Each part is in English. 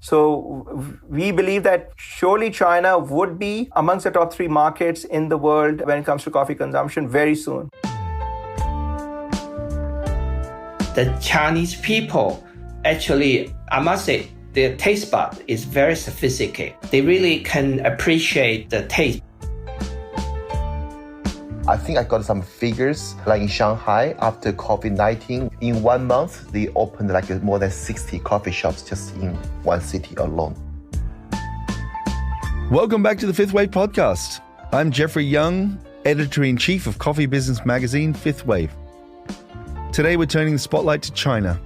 So we believe that surely China would be amongst the top 3 markets in the world when it comes to coffee consumption very soon. The Chinese people, actually, I must say, their taste bud is very sophisticated. They really can appreciate the taste. I think I got some figures, like in Shanghai, after COVID-19, in 1 month, they opened like more than 60 coffee shops just in one city alone. Welcome back to the 5THWAVE podcast. I'm Jeffrey Young, Editor-in-Chief of coffee business magazine 5THWAVE. Today we're turning the spotlight to China.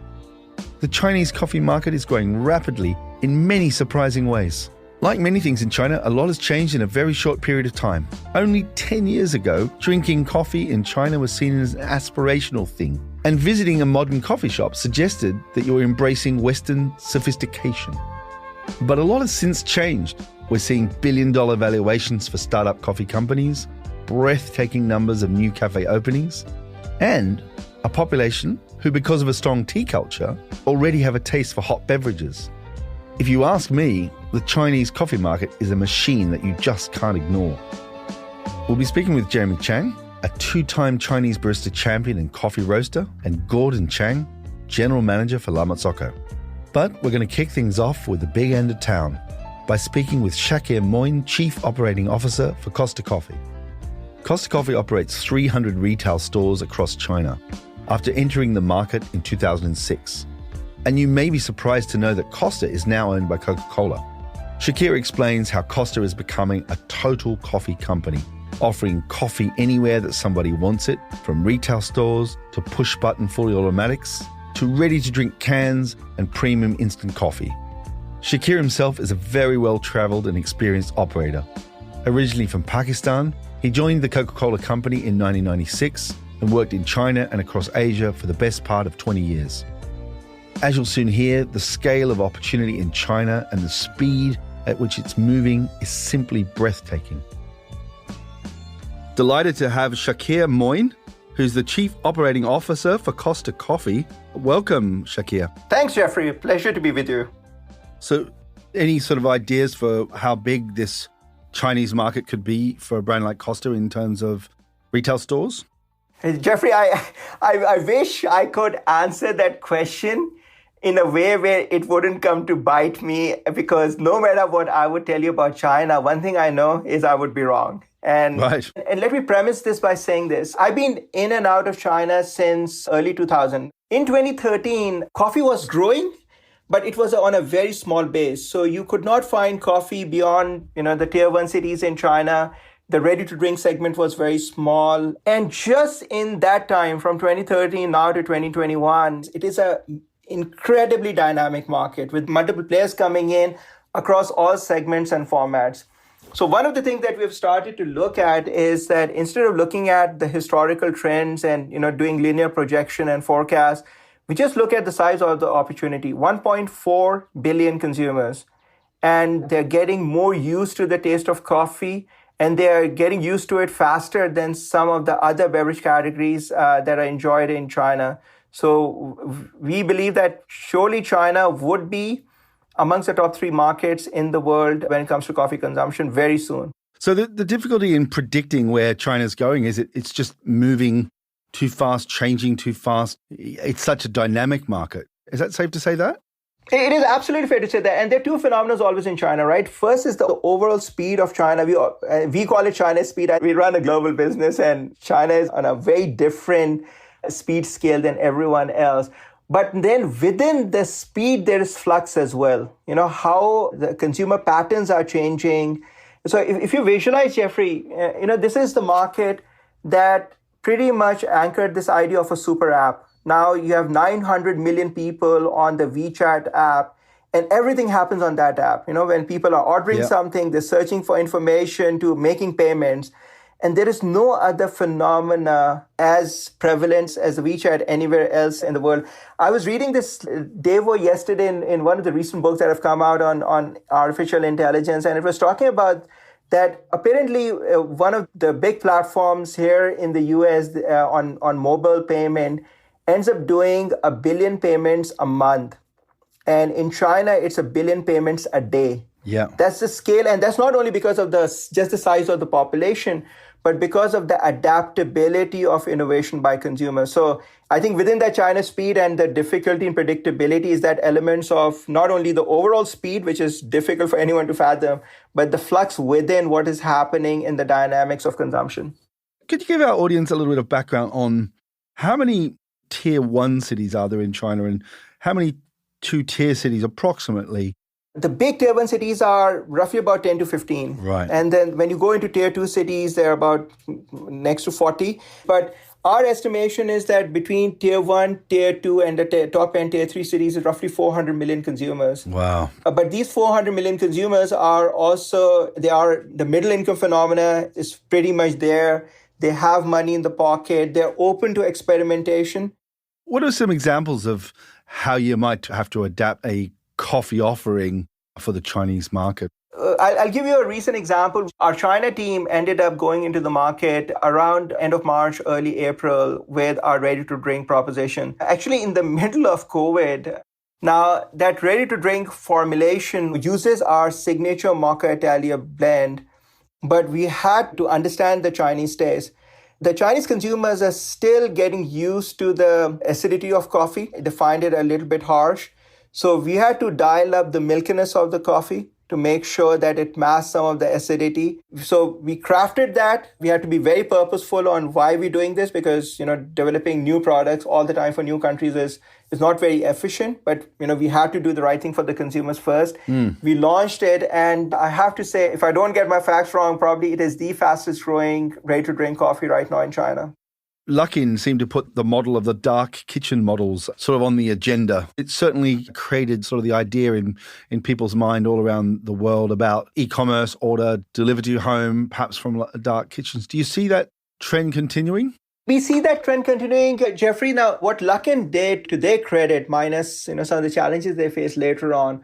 The Chinese coffee market is growing rapidly in many surprising ways. Like many things in China, a lot has changed in a very short period of time. Only 10 years ago, drinking coffee in China was seen as an aspirational thing, and visiting a modern coffee shop suggested that you were embracing Western sophistication. But a lot has since changed. We're seeing billion-dollar valuations for startup coffee companies, breathtaking numbers of new cafe openings, and a population who, because of a strong tea culture, already have a taste for hot beverages. If you ask me, the Chinese coffee market is a machine that you just can't ignore. We'll be speaking with Gordon Chang, a 2-time Chinese Barista Champion and coffee roaster, and Gordon Chang, General Manager for Marzocco. But we're going to kick things off with the big end of town by speaking with Shakir Moin, Chief Operating Officer for Costa Coffee. Costa Coffee operates 300 retail stores across China after entering the market in 2006. And you may be surprised to know that Costa is now owned by Coca-Cola. Shakir explains how Costa is becoming a total coffee company, offering coffee anywhere that somebody wants it, from retail stores to push-button fully automatics to ready-to-drink cans and premium instant coffee. Shakir himself is a very well-traveled and experienced operator. Originally from Pakistan, he joined the Coca-Cola company in 1996 and worked in China and across Asia for the best part of 20 years. As you'll soon hear, the scale of opportunity in China and the speed at which it's moving is simply breathtaking. Delighted to have Shakir Moin, who's the Chief Operating Officer for Costa Coffee. Welcome, Shakir. Thanks, Jeffrey. Pleasure to be with you. So, any sort of ideas for how big this Chinese market could be for a brand like Costa in terms of retail stores? Hey, Jeffrey, I wish I could answer that question in a way where it wouldn't come to bite me, because no matter what I would tell you about China, one thing I know is I would be wrong. And let me premise this by saying this. I've been in and out of China since early 2000. In 2013, coffee was growing, but it was on a very small base. So you could not find coffee beyond, the tier 1 cities in China. The ready-to-drink segment was very small. And just in that time, from 2013 now to 2021, it is a incredibly dynamic market with multiple players coming in across all segments and formats. So one of the things that we've started to look at is that instead of looking at the historical trends and doing linear projection and forecast, we just look at the size of the opportunity. 1.4 billion consumers, and they're getting more used to the taste of coffee, and they're getting used to it faster than some of the other beverage categories that are enjoyed in China. So we believe that surely China would be amongst the top 3 markets in the world when it comes to coffee consumption very soon. So the difficulty in predicting where China's going is it's just moving too fast, changing too fast. It's such a dynamic market. Is that safe to say that? It is absolutely fair to say that. And there are 2 phenomena always in China, right? First is the overall speed of China. We call it China's speed. We run a global business, and China is on a very different speed scale than everyone else. But then within the speed, there is flux as well. How the consumer patterns are changing. So if you visualize, Jeffrey, this is the market that pretty much anchored this idea of a super app. Now you have 900 million people on the WeChat app, and everything happens on that app. When people are ordering something, they're searching for information to making payments. And there is no other phenomena as prevalent as WeChat anywhere else in the world. I was reading this Devo yesterday in one of the recent books that have come out on artificial intelligence, and it was talking about that apparently one of the big platforms here in the US on mobile payment ends up doing 1 billion payments a month. And in China, it's 1 billion payments a day. Yeah. That's the scale. And that's not only because of just the size of the population, but because of the adaptability of innovation by consumers. So I think within that China speed and the difficulty in predictability is that elements of not only the overall speed, which is difficult for anyone to fathom, but the flux within what is happening in the dynamics of consumption. Could you give our audience a little bit of background on how many tier 1 cities are there in China and how many 2-tier cities approximately? The big tier 1 cities are roughly about 10 to 15. Right. And then when you go into tier 2 cities, they're about next to 40. But our estimation is that between tier 1, tier 2, and the top 10 tier 3 cities is roughly 400 million consumers. Wow. But these 400 million consumers are also, the middle income phenomena is pretty much there. They have money in the pocket. They're open to experimentation. What are some examples of how you might have to adapt a coffee offering for the Chinese market? I'll give you a recent example. Our China team ended up going into the market around end of March, early April with our ready-to-drink proposition. Actually, in the middle of COVID. Now, that ready-to-drink formulation uses our signature Mocha Italia blend, but we had to understand the Chinese taste. The Chinese consumers are still getting used to the acidity of coffee. They find it a little bit harsh. So we had to dial up the milkiness of the coffee to make sure that it masked some of the acidity. So we crafted that. We had to be very purposeful on why we're doing this because, developing new products all the time for new countries is not very efficient. But, we had to do the right thing for the consumers first. We launched it. And I have to say, if I don't get my facts wrong, probably it is the fastest growing ready-to-drink coffee right now in China. Luckin seemed to put the model of the dark kitchen models sort of on the agenda. It certainly created sort of the idea in people's mind all around the world about e-commerce, order, deliver to your home, perhaps from dark kitchens. Do you see that trend continuing? We see that trend continuing, Jeffrey. Now, what Luckin did, to their credit, minus some of the challenges they faced later on,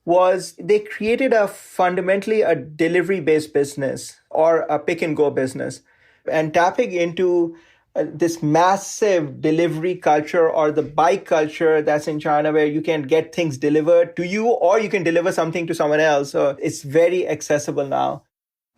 was they created fundamentally a delivery-based business or a pick-and-go business. And tapping into this massive delivery culture or the bike culture that's in China where you can get things delivered to you or you can deliver something to someone else. So it's very accessible now.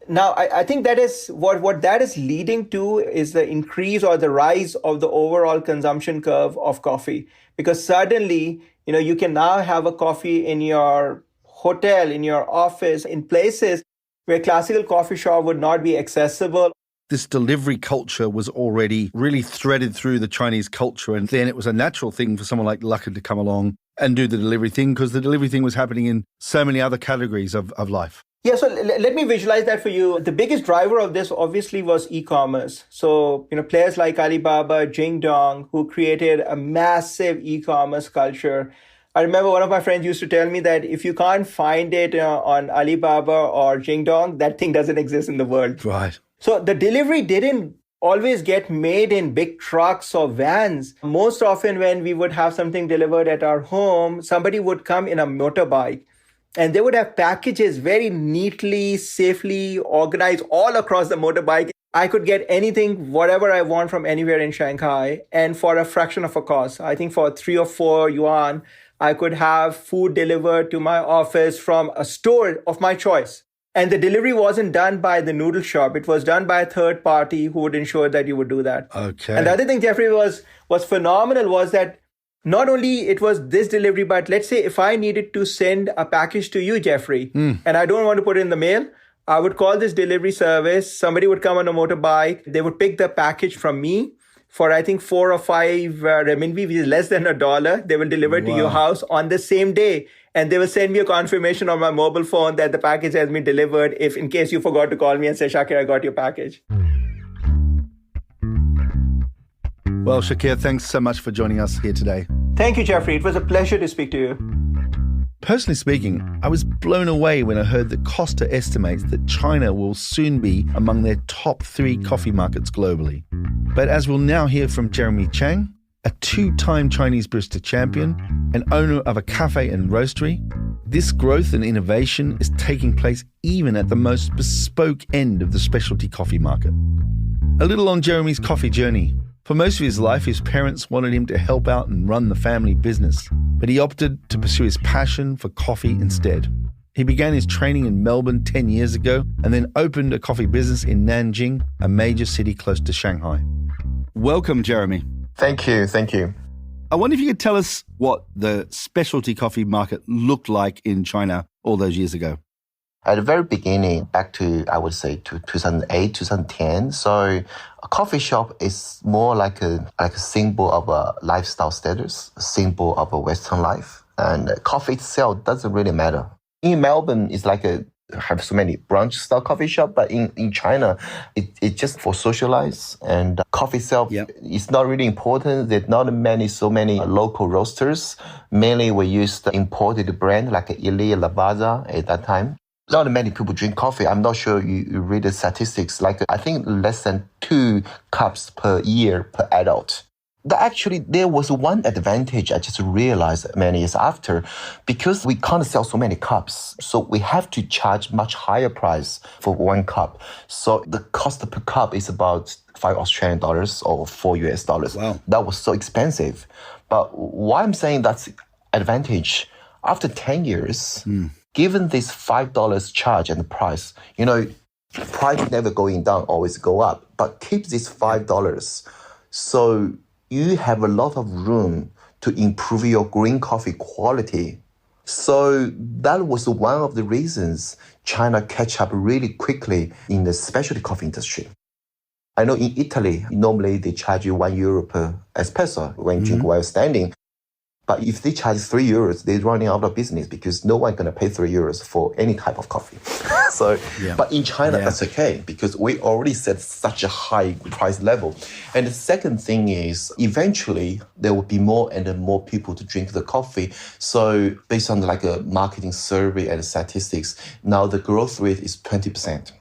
Now, I think that is what that is leading to is the increase or the rise of the overall consumption curve of coffee. Because suddenly, you can now have a coffee in your hotel, in your office, in places where classical coffee shop would not be accessible. This delivery culture was already really threaded through the Chinese culture. And then it was a natural thing for someone like Luckin to come along and do the delivery thing because the delivery thing was happening in so many other categories of life. Yeah, so let me visualize that for you. The biggest driver of this obviously was e-commerce. So, players like Alibaba, Jingdong, who created a massive e-commerce culture. I remember one of my friends used to tell me that if you can't find it on Alibaba or Jingdong, that thing doesn't exist in the world. Right. So the delivery didn't always get made in big trucks or vans. Most often when we would have something delivered at our home, somebody would come in a motorbike and they would have packages very neatly, safely organized all across the motorbike. I could get anything, whatever I want from anywhere in Shanghai and for a fraction of a cost. I think for 3 or 4 yuan, I could have food delivered to my office from a store of my choice. And the delivery wasn't done by the noodle shop. It was done by a third party who would ensure that you would do that. Okay. And the other thing, Jeffrey, was phenomenal was that not only it was this delivery, but let's say if I needed to send a package to you, Jeffrey, and I don't want to put it in the mail, I would call this delivery service. Somebody would come on a motorbike. They would pick the package from me for, I think, 4 or 5 renminbi, which is less than $1. They will deliver it to your house on the same day. And they will send me a confirmation on my mobile phone that the package has been delivered if in case you forgot to call me and say, Shakir, I got your package. Well, Shakir, thanks so much for joining us here today. Thank you, Jeffrey. It was a pleasure to speak to you. Personally speaking, I was blown away when I heard that Costa estimates that China will soon be among their top 3 coffee markets globally. But as we'll now hear from Jeremy Chang, a 2-time Chinese Barista Champion, and owner of a café and roastery, this growth and innovation is taking place even at the most bespoke end of the specialty coffee market. A little on Jeremy's coffee journey. For most of his life, his parents wanted him to help out and run the family business. but he opted to pursue his passion for coffee instead. He began his training in Melbourne 10 years ago and then opened a coffee business in Nanjing, a major city close to Shanghai. Welcome, Jeremy. Thank you. Thank you. I wonder if you could tell us what the specialty coffee market looked like in China all those years ago. At the very beginning, back to, I would say, to 2008, 2010. So a coffee shop is more like a symbol of a lifestyle status, a symbol of a Western life. And coffee itself doesn't really matter. In Melbourne, it's like have so many brunch style coffee shop, but in China, it's just for socialize, and coffee itself is not really important. There's not so many local roasters. Mainly we use the imported brand like Ili, Lavazza at that time. Not many people drink coffee. I'm not sure you read the statistics. Like I think less than 2 cups per year per adult. Actually, there was one advantage I just realized many years after, because we can't sell so many cups. So we have to charge much higher price for 1 cup. So the cost per cup is about $5 or $4. Wow. That was so expensive. But why I'm saying that's advantage, after 10 years, given this $5 charge and the price, price never going down, always go up, but keep this $5. So you have a lot of room to improve your green coffee quality. So that was one of the reasons China catch up really quickly in the specialty coffee industry. I know in Italy, normally they charge you €1 per espresso when you drink while standing. But if they charge €3, they're running out of business because no one's going to pay €3 for any type of coffee. But in China, that's okay because we already set such a high price level. And the second thing is eventually there will be more and more people to drink the coffee. So based on like a marketing survey and statistics, now the growth rate is 20%.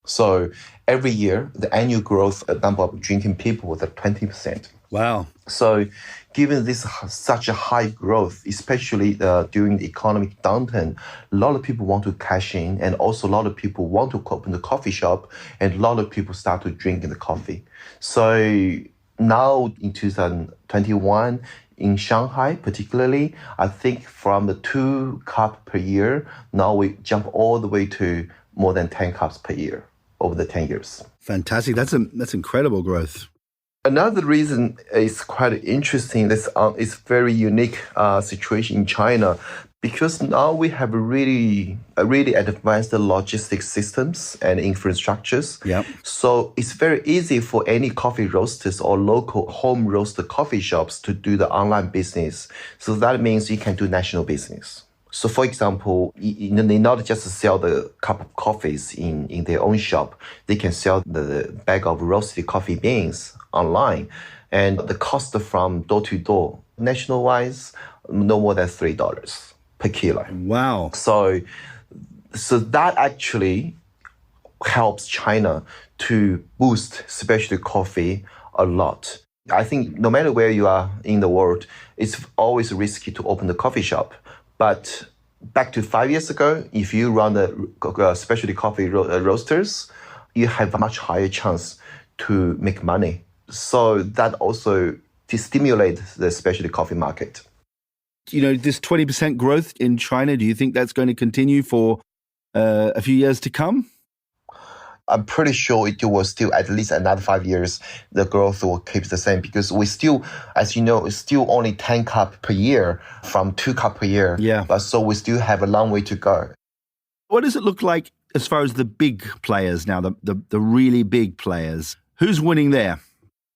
So every year, the annual growth number of drinking people was at 20%. Wow. So given this such a high growth, especially during the economic downturn, a lot of people want to cash in, and also a lot of people want to open the coffee shop, and a lot of people start to drink the coffee. So now in 2021, in Shanghai particularly, I think from the 2 cups per year, now we jump all the way to more than 10 cups per year over the 10 years. Fantastic. That's incredible growth. Another reason is quite interesting. This is very unique situation in China because now we have really advanced logistics systems and infrastructures. Yep. So it's very easy for any coffee roasters or local home roaster coffee shops to do the online business. So that means you can do national business. So for example, they not just sell the cup of coffees in their own shop. They can sell the bag of roasted coffee beans online. And the cost from door to door, national-wise, no more than $3 per kilo. Wow. So that actually helps China to boost specialty coffee a lot. I think no matter where you are in the world, it's always risky to open the coffee shop. But back to 5 years ago, if you run the specialty coffee roasters, you have a much higher chance to make money. So that also to stimulate the specialty coffee market. This 20% growth in China, do you think that's going to continue for a few years to come? I'm pretty sure it will still at least another 5 years, the growth will keep the same because we still, as you know, it's still only 10 cups per year from 2 cups per year. Yeah. But so we still have a long way to go. What does it look like as far as the big players now, the really big players? Who's winning there?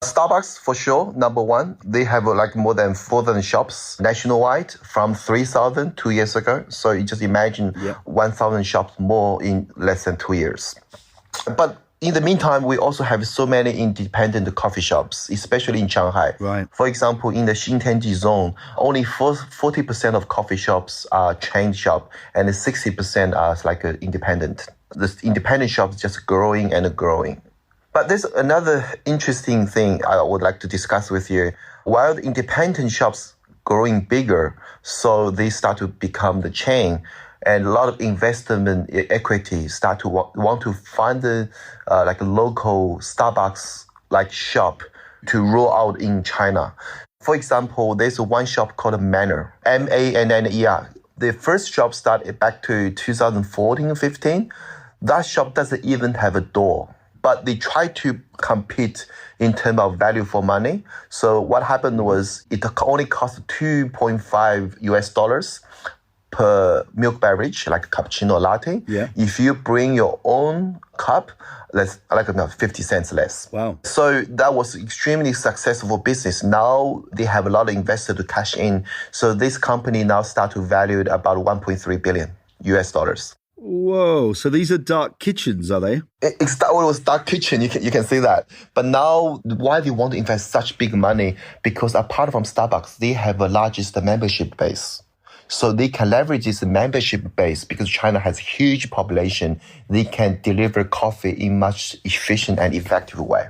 Starbucks, for sure, number one. They have more than 4,000 shops nationwide from 3,000 2 years ago. So you just imagine 1,000 shops more in less than 2 years. But in the meantime, we also have so many independent coffee shops, especially in Shanghai. Right. For example, in the Xintianji zone, only 40% of coffee shops are chain shop and 60% are independent. The independent shops just growing and growing. But there's another interesting thing I would like to discuss with you. While the independent shops growing bigger, so they start to become the chain, and a lot of investment equity start to want to find a local Starbucks shop to roll out in China. For example, there's one shop called Manner, Manner. The first shop started back to 2014-15. That shop doesn't even have a door, but they try to compete in terms of value for money. So what happened was it only cost $2.5 per milk beverage, like cappuccino or latte. Yeah. If you bring your own cup, that's like 50 cents less. Wow. So that was extremely successful business. Now they have a lot of investors to cash in. So this company now start to value at about $1.3 billion. Whoa. So these are dark kitchens, are they? It was dark kitchen. You can see that. But now, why they want to invest such big money? Because apart from Starbucks, they have the largest membership base. So they can leverage this membership base because China has a huge population. They can deliver coffee in much efficient and effective way.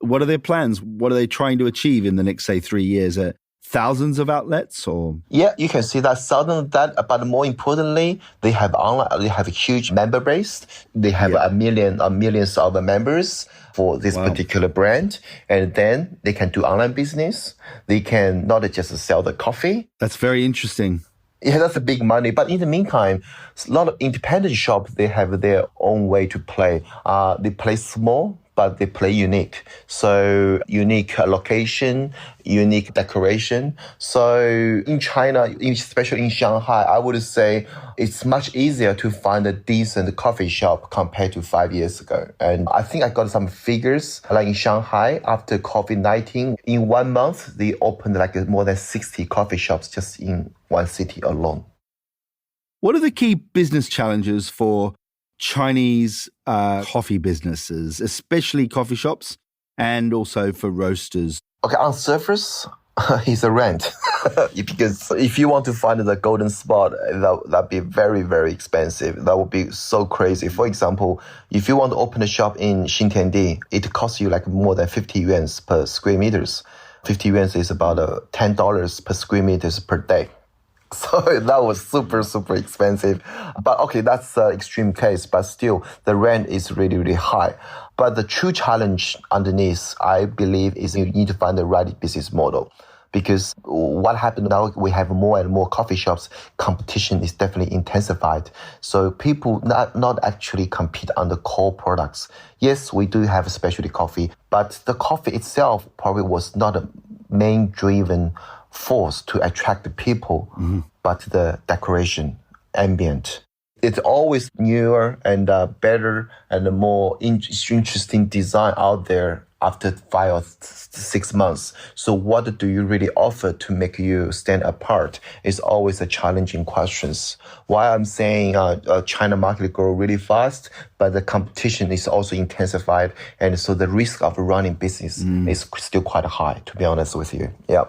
What are their plans? What are they trying to achieve in the next, say, 3 years? Thousands of outlets or? Yeah, you can see that. Thousands of that, but more importantly, they have a huge member base. They have millions of members for this particular brand. And then they can do online business. They can not just sell the coffee. That's very interesting. Yeah, that's a big money. But in the meantime, a lot of independent shops, they have their own way to play. They play small, but they play unique. So unique location, unique decoration. So in China, especially in Shanghai, I would say it's much easier to find a decent coffee shop compared to 5 years ago. And I think I got some figures, like in Shanghai, after COVID-19, in 1 month, they opened like more than 60 coffee shops just in one city alone. What are the key business challenges for Chinese coffee businesses, especially coffee shops and also for roasters? Okay, on surface, it's a rent. Because if you want to find the golden spot, that'd be very, very expensive. That would be so crazy. For example, if you want to open a shop in Xintiandi, it costs you like more than 50 yuan per square meters. 50 yuan is about $10 per square meters per day. So that was super, super expensive. But okay, that's an extreme case, but still the rent is really, really high. But the true challenge underneath, I believe, is you need to find the right business model. Because what happened now, we have more and more coffee shops. Competition is definitely intensified. So people not actually compete on the core products. Yes, we do have specialty coffee, but the coffee itself probably was not a main driven force to attract the people, but the decoration, ambient. It's always newer and better and more interesting design out there after 5 or 6 months. So what do you really offer to make you stand apart is always a challenging question. Why I'm saying China market grow really fast, but the competition is also intensified. And so the risk of running business is still quite high, to be honest with you. Yeah.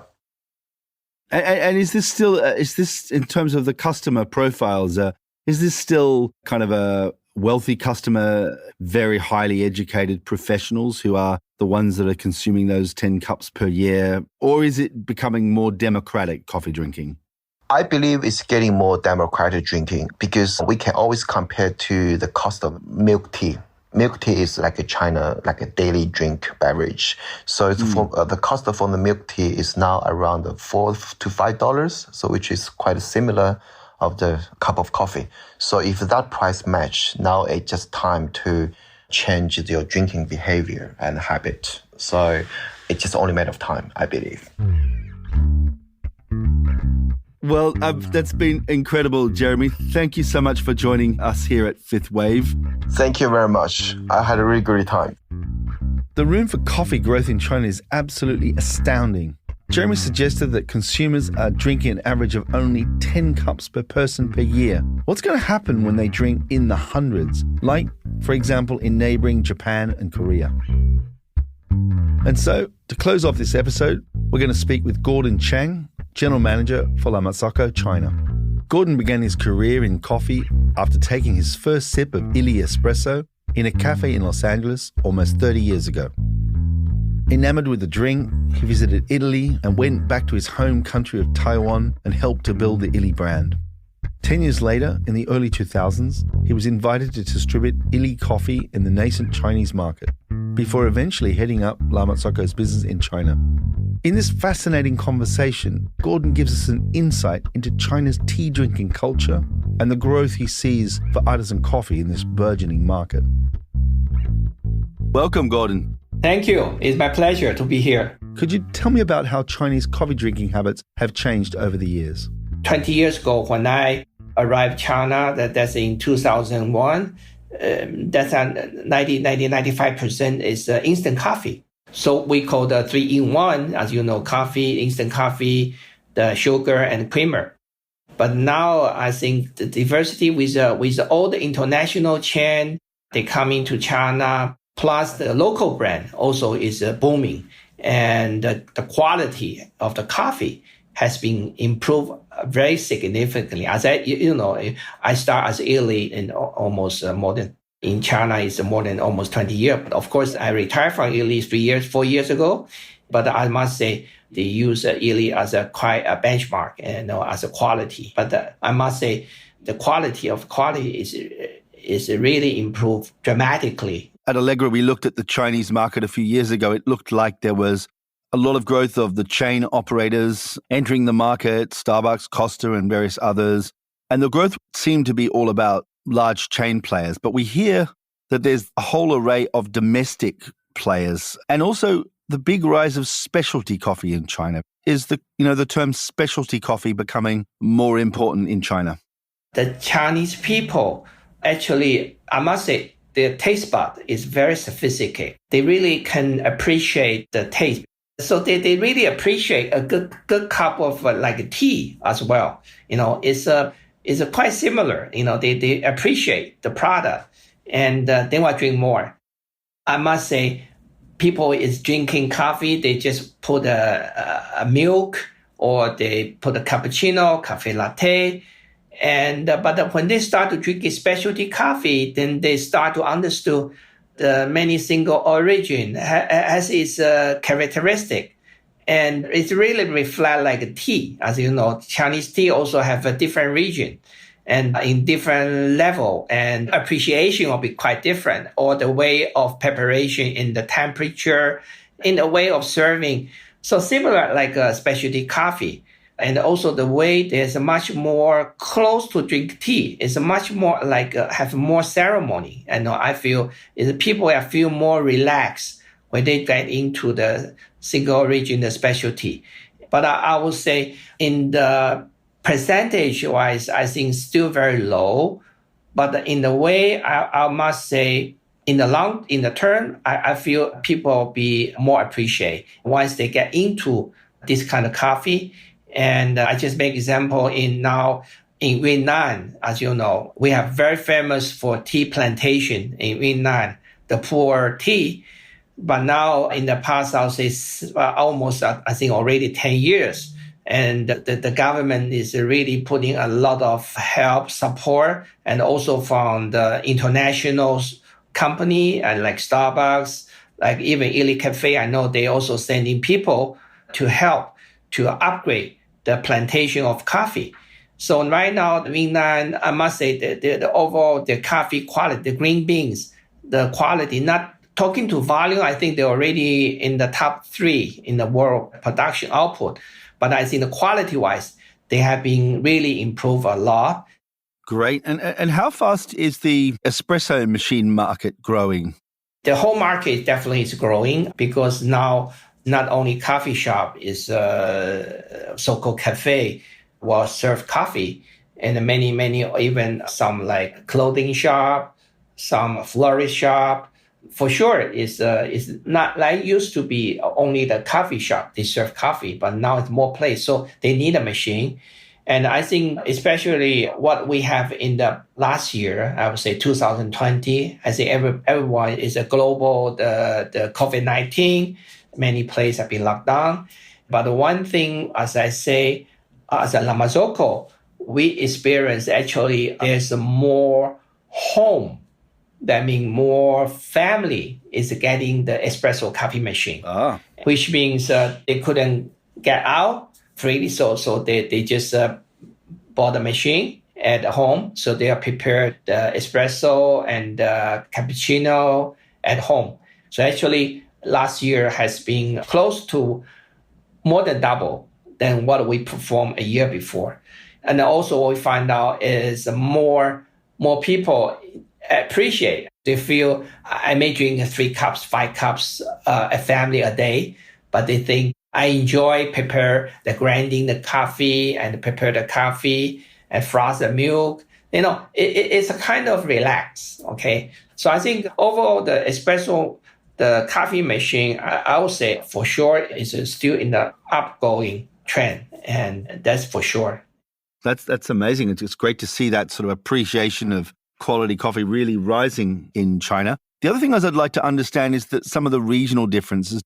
And is this still, in terms of the customer profiles, is this still kind of a wealthy customer, very highly educated professionals who are the ones that are consuming those 10 cups per year? Or is it becoming more democratic coffee drinking? I believe it's getting more democratic drinking because we can always compare to the cost of milk tea. Milk tea is like a daily drink beverage. So it's the cost of the milk tea is now around $4 to $5, so which is quite similar of the cup of coffee. So if that price match, now it's just time to change your drinking behavior and habit. So it's just only a matter of time, I believe. Well, that's been incredible, Jeremy. Thank you so much for joining us here at 5THWAVE. Thank you very much. I had a really great time. The room for coffee growth in China is absolutely astounding. Jeremy suggested that consumers are drinking an average of only 10 cups per person per year. What's going to happen when they drink in the hundreds, like, for example, in neighboring Japan and Korea? And so, to close off this episode, we're going to speak with Gordon Chang, General Manager for Marzocco China. Gordon began his career in coffee after taking his first sip of illy espresso in a cafe in Los Angeles almost 30 years ago. Enamored with the drink, he visited Italy and went back to his home country of Taiwan and helped to build the illy brand. 10 years later, in the early 2000s, he was invited to distribute illy coffee in the nascent Chinese market, before eventually heading up La Marzocco's business in China. In this fascinating conversation, Gordon gives us an insight into China's tea drinking culture and the growth he sees for artisan coffee in this burgeoning market. Welcome, Gordon. Thank you. It's my pleasure to be here. Could you tell me about how Chinese coffee drinking habits have changed over the years? 20 years ago, when I arrived China, that's in 2001, that's 95% is instant coffee. So we call the 3-in-1, as you know, coffee, instant coffee, the sugar and creamer. But now I think the diversity with all the international chain, they come into China, plus the local brand also is booming. And the quality of the coffee has been improved very significantly. As I start as early in almost more than in China is more than almost 20 years. But of course, I retired from Illy 4 years ago. But I must say they use Illy as quite a benchmark and as a quality. But I must say the quality is really improved dramatically. At Allegra, we looked at the Chinese market a few years ago. It looked like there was a lot of growth of the chain operators entering the market, Starbucks, Costa, and various others. And the growth seemed to be all about large chain players. But we hear that there's a whole array of domestic players and also the big rise of specialty coffee in China. Is the term specialty coffee becoming more important in China? The Chinese people, actually, I must say, their taste bud is very sophisticated. They really can appreciate the taste. So they really appreciate a good cup of like tea as well. It's quite similar. They appreciate the product and they want to drink more. I must say, people is drinking coffee. They just put a milk or they put a cappuccino, cafe latte. But when they start to drink specialty coffee, then they start to understand the many single origin has its characteristic. And it really reflects like a tea. As you know, Chinese tea also have a different region and in different level, and appreciation will be quite different, or the way of preparation in the temperature, in the way of serving. So similar like a specialty coffee. And also the way there's a much more close to drink tea. It's a much more like have more ceremony. And I feel people feel more relaxed when they get into the single origin, the specialty. But I would say in the percentage wise, I think still very low. But in the way, I must say, in the term, I feel people be more appreciate once they get into this kind of coffee. And I just make example in Yunnan, as you know, we have very famous for tea plantation in Yunnan, the pu'er tea. But now in the past, I'll say almost, I think already 10 years. And the government is really putting a lot of help, support, and also from the international company and like Starbucks, like even Illy Cafe, I know they also sending people to help to upgrade the plantation of coffee. So right now, Yunnan, I must say the overall, the coffee quality, the green beans, the quality, not talking to volume, I think they're already in the top 3 in the world production output. But I think the quality-wise, they have been really improved a lot. Great. And how fast is the espresso machine market growing? The whole market definitely is growing because now not only coffee shop is so-called café will serve coffee, and many even some like clothing shop, some florist shop. For sure, it's not like used to be only the coffee shop. They serve coffee, but now it's more place. So they need a machine. And I think especially what we have in the last year, I would say 2020, I think everyone is a global, the COVID-19, many places have been locked down. But the one thing, as I say, as a Marzocco, we experience actually there's more home. That means more family is getting the espresso coffee machine, which means they couldn't get out freely. So they just bought a machine at home. So they are prepared the espresso and the cappuccino at home. So actually last year has been close to more than double than what we performed a year before. And also what we find out is more people appreciate. They feel I may drink 3 cups, 5 cups, a family a day, but they think I enjoy prepare the grinding the coffee and prepare the coffee and frost the milk. It's a kind of relax. Okay. So I think overall the espresso, the coffee machine, I would say for sure is still in the upgoing trend. And that's for sure. That's amazing. It's great to see that sort of appreciation of quality coffee really rising in China. The other thing I'd like to understand is that some of the regional differences.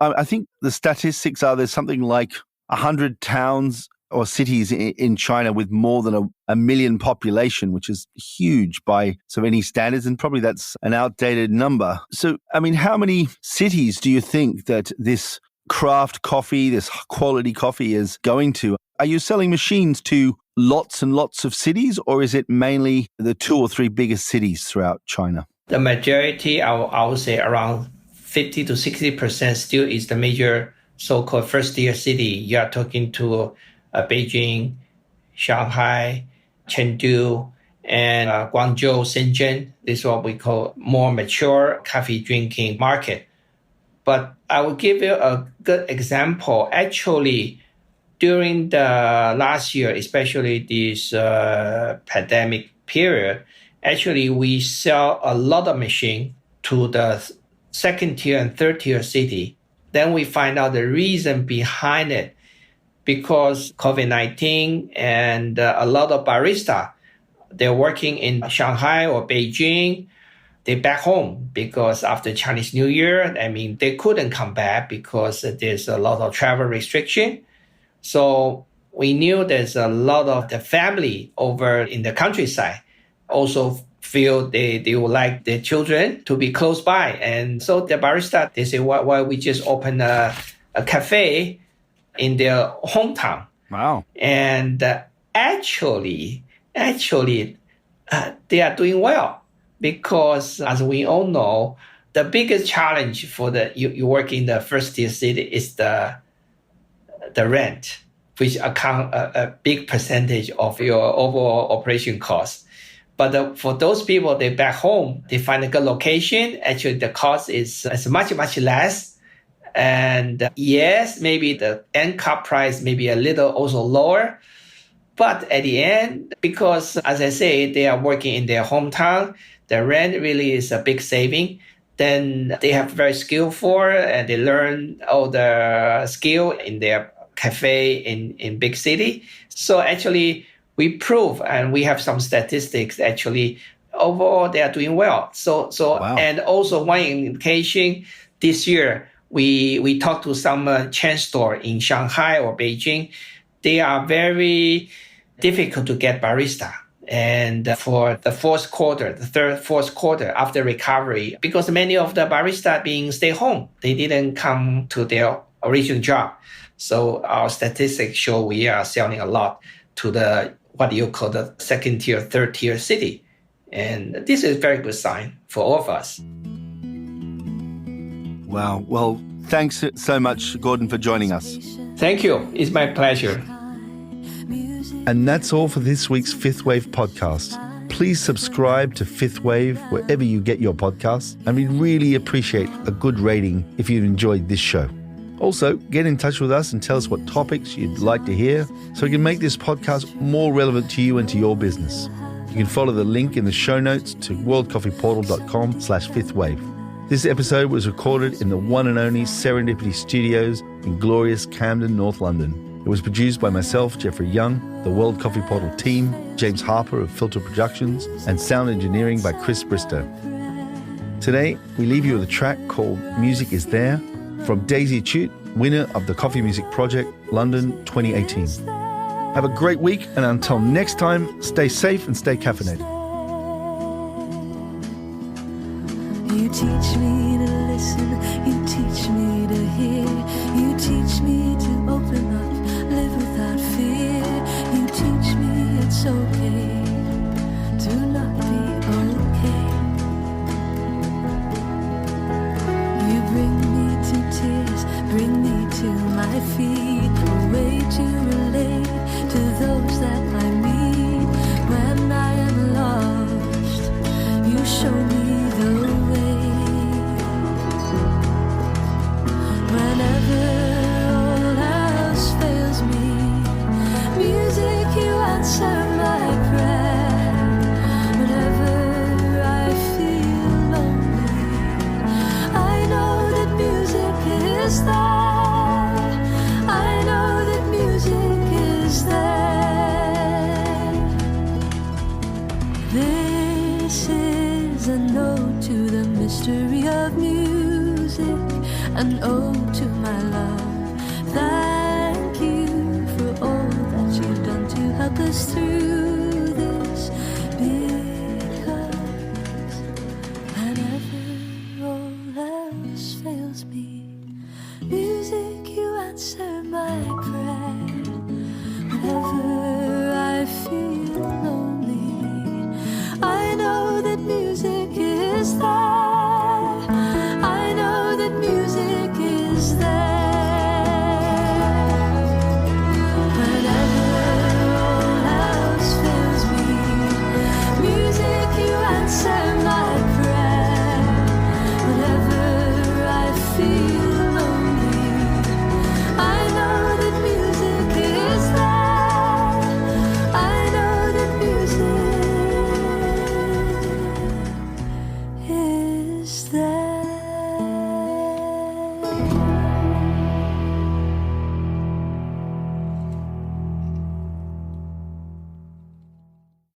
I think the statistics are there's something like 100 towns or cities in China with more than a million population, which is huge by so many standards, and probably that's an outdated number. So, how many cities do you think that this craft coffee, this quality coffee is going to? Are you selling machines to lots and lots of cities, or is it mainly the 2 or 3 biggest cities throughout China? The majority, I would say around 50 to 60% still is the major so-called first-tier city. You are talking to Beijing, Shanghai, Chengdu, and Guangzhou, Shenzhen. This is what we call more mature coffee drinking market. But I will give you a good example. Actually, during the last year, especially this pandemic period, actually we sell a lot of machine to the 2nd tier and 3rd tier city. Then we find out the reason behind it, because COVID-19 and a lot of barista, they're working in Shanghai or Beijing. They're back home because after Chinese New Year, they couldn't come back because there's a lot of travel restriction. So we knew there's a lot of the family over in the countryside also feel they would like their children to be close by. And so the barista, they say, why we just open a cafe in their hometown. Wow. And actually, they are doing well because, as we all know, the biggest challenge for you work in the first-tier city is the rent, which account a big percentage of your overall operation costs. But for those people, they back home, they find a good location. Actually, the cost is much, much less. And yes, maybe the end cup price may be a little also lower. But at the end, because as I say, they are working in their hometown, the rent really is a big saving. Then they have very skillful and they learn all the skill in their cafe in big city. So actually, we prove, and we have some statistics, actually, overall, they are doing well. So wow. And also one indication, this year, we talked to some chain store in Shanghai or Beijing. They are very difficult to get barista. And for the fourth quarter, after recovery, because many of the barista being stay home, they didn't come to their original job. So our statistics show we are selling a lot to the what you call the 2nd tier, 3rd tier city. And this is a very good sign for all of us. Wow. Well, thanks so much, Gordon, for joining us. Thank you. It's my pleasure. And that's all for this week's 5th Wave podcast. Please subscribe to 5th Wave wherever you get your podcasts, and we'd really appreciate a good rating if you've enjoyed this show. Also, get in touch with us and tell us what topics you'd like to hear so we can make this podcast more relevant to you and to your business. You can follow the link in the show notes to worldcoffeeportal.com/5thwave. This episode was recorded in the one and only Serendipity Studios in glorious Camden, North London. It was produced by myself, Jeffrey Young, the World Coffee Portal team, James Harper of Filter Productions, and sound engineering by Chris Bristow. Today, we leave you with a track called Music Is There from Daisy Chute, winner of the Coffee Music Project, London 2018. Have a great week, and until next time, stay safe and stay caffeinated. You teach me to listen, you teach me to hear, you teach me to open up, live without fear, you teach me it's okay to not be okay. You bring me to tears, bring me to my feet. This is an ode to the mystery of music, an ode to my love. Thank you for all that you've done to help us through this, because whenever all else fails me, music, you answer my prayer. Whenever I feel lonely, I know that music